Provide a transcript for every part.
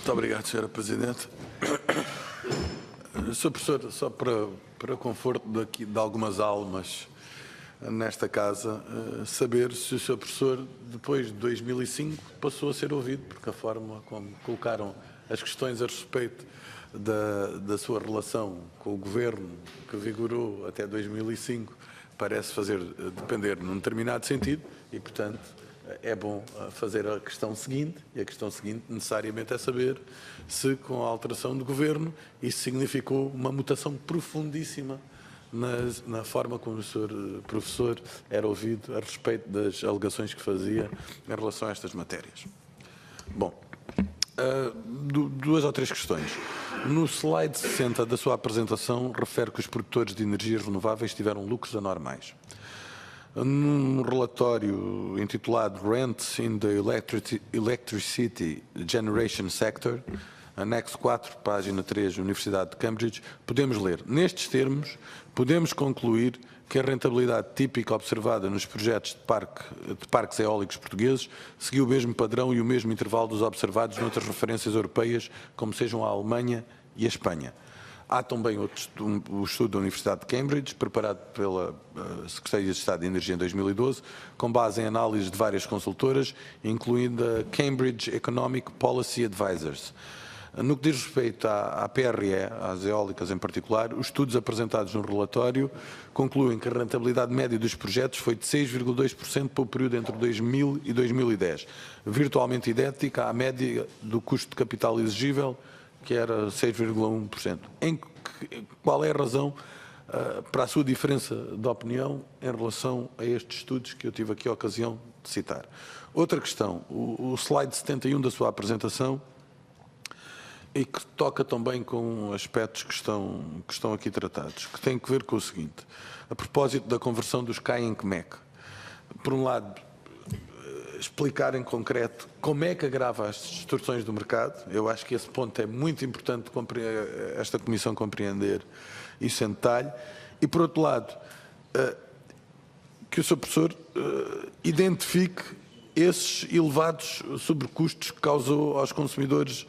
Muito obrigado, Sra. Presidente. Sr. Professor, só para conforto de algumas almas nesta casa, saber se o Sr. Professor, depois de 2005, passou a ser ouvido, porque a forma como colocaram as questões a respeito da sua relação com o Governo, que vigorou até 2005, parece fazer depender num determinado sentido e, portanto, é bom fazer a questão seguinte, e a questão seguinte necessariamente é saber se, com a alteração do Governo, isso significou uma mutação profundíssima na forma como o Sr. Professor era ouvido a respeito das alegações que fazia em relação a estas matérias. Bom, duas ou três questões. No slide 60 da sua apresentação, refere que os produtores de energias renováveis tiveram lucros anormais. Num relatório intitulado Rents in the Electricity Generation Sector, anexo 4, página 3, Universidade de Cambridge, podemos ler: nestes termos, podemos concluir que a rentabilidade típica observada nos projetos de parques eólicos portugueses seguiu o mesmo padrão e o mesmo intervalo dos observados noutras referências europeias, como sejam a Alemanha e a Espanha. Há também o estudo da Universidade de Cambridge, preparado pela Secretaria de Estado de Energia em 2012, com base em análises de várias consultoras, incluindo a Cambridge Economic Policy Advisors. No que diz respeito à PRE, às eólicas em particular, os estudos apresentados no relatório concluem que a rentabilidade média dos projetos foi de 6,2% para o período entre 2000 e 2010, virtualmente idêntica à média do custo de capital exigível, que era 6,1%. Qual é a razão para a sua diferença de opinião em relação a estes estudos que eu tive aqui a ocasião de citar? Outra questão, o slide 71 da sua apresentação, e que toca também com aspectos que estão aqui tratados, que têm que ver com o seguinte: a propósito da conversão dos CAI em CMEC. Por um lado, explicar em concreto como é que agrava as distorções do mercado. Eu acho que esse ponto é muito importante esta Comissão compreender isso em detalhe. E, por outro lado, que o Sr. Professor identifique esses elevados sobrecustos que causou aos consumidores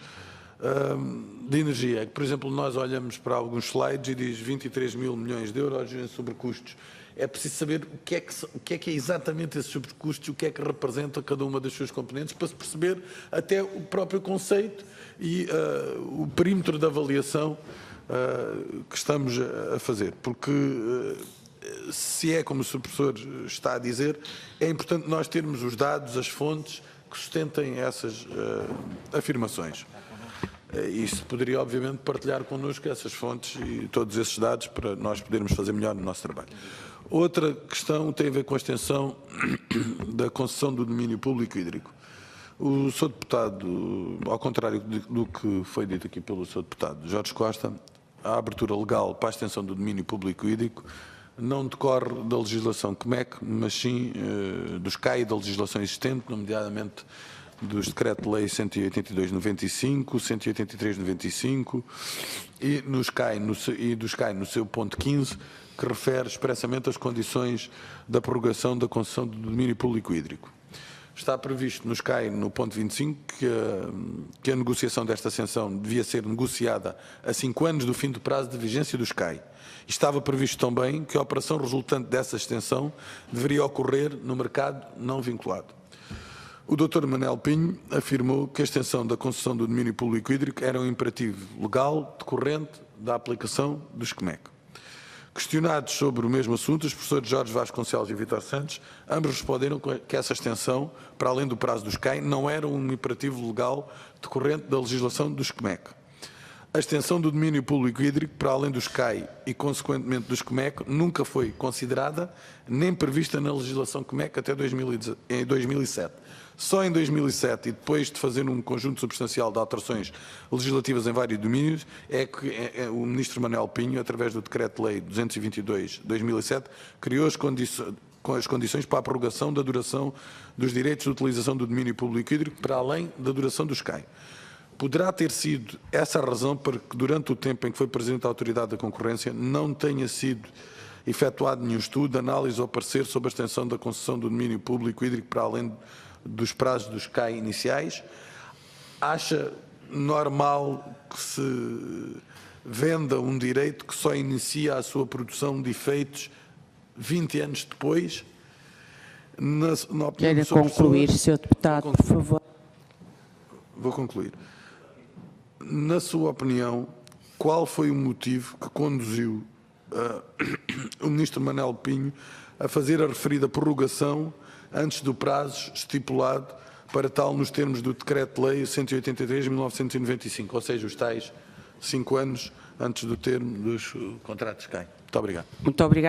de energia. Por exemplo, nós olhamos para alguns slides e diz 23 mil milhões de euros em sobrecustos. É preciso saber o que é exatamente esse sobrecusto e o que é que representa cada uma das suas componentes, para se perceber até o próprio conceito e o perímetro de avaliação que estamos a fazer. Porque, se é como o Sr. Professor está a dizer, é importante nós termos os dados, as fontes que sustentem essas afirmações. Isso poderia, obviamente, partilhar connosco essas fontes e todos esses dados para nós podermos fazer melhor no nosso trabalho. Outra questão tem a ver com a extensão da concessão do domínio público hídrico. O Sr. Deputado, ao contrário do que foi dito aqui pelo Sr. Deputado Jorge Costa, a abertura legal para a extensão do domínio público hídrico não decorre da legislação CMEC, mas sim dos CAI e da legislação existente, nomeadamente dos Decreto-Lei 182/95, 183/95 e dos CAI no seu ponto 15, que refere expressamente as condições da prorrogação da concessão do domínio público hídrico. Está previsto nos CAI, no ponto 25, que a negociação desta extensão devia ser negociada a 5 anos do fim do prazo de vigência dos CAI. Estava previsto também que a operação resultante dessa extensão deveria ocorrer no mercado não vinculado. O Dr. Manel Pinho afirmou que a extensão da concessão do domínio público hídrico era um imperativo legal decorrente da aplicação dos CMEC. Questionados sobre o mesmo assunto, os professores Jorge Vasconcelos e Vítor Santos, ambos responderam que essa extensão, para além do prazo dos CAI, não era um imperativo legal decorrente da legislação dos CMEC. A extensão do domínio público hídrico, para além dos CAI e, consequentemente, dos CMEC, nunca foi considerada nem prevista na legislação CMEC até 2007. Só em 2007, e depois de fazer um conjunto substancial de alterações legislativas em vários domínios, é que o Ministro Manuel Pinho, através do Decreto-Lei 222/2007, criou as condições para a prorrogação da duração dos direitos de utilização do domínio público hídrico, para além da duração dos CAI. Poderá ter sido essa a razão para que, durante o tempo em que foi Presidente da Autoridade da Concorrência, não tenha sido efetuado nenhum estudo, análise ou parecer sobre a extensão da concessão do domínio público hídrico para além dos prazos dos CAI iniciais. Acha normal que se venda um direito que só inicia a sua produção de efeitos 20 anos depois? Na opinião Queira do Sr. concluir, Professor, Sr. Deputado, por favor. vou concluir. Na sua opinião, qual foi o motivo que conduziu o Ministro Manel Pinho a fazer a referida prorrogação antes do prazo estipulado para tal nos termos do Decreto-Lei 183 de 1995, ou seja, os tais 5 anos antes do termo dos contratos de quem? Muito obrigado. Muito obrigado.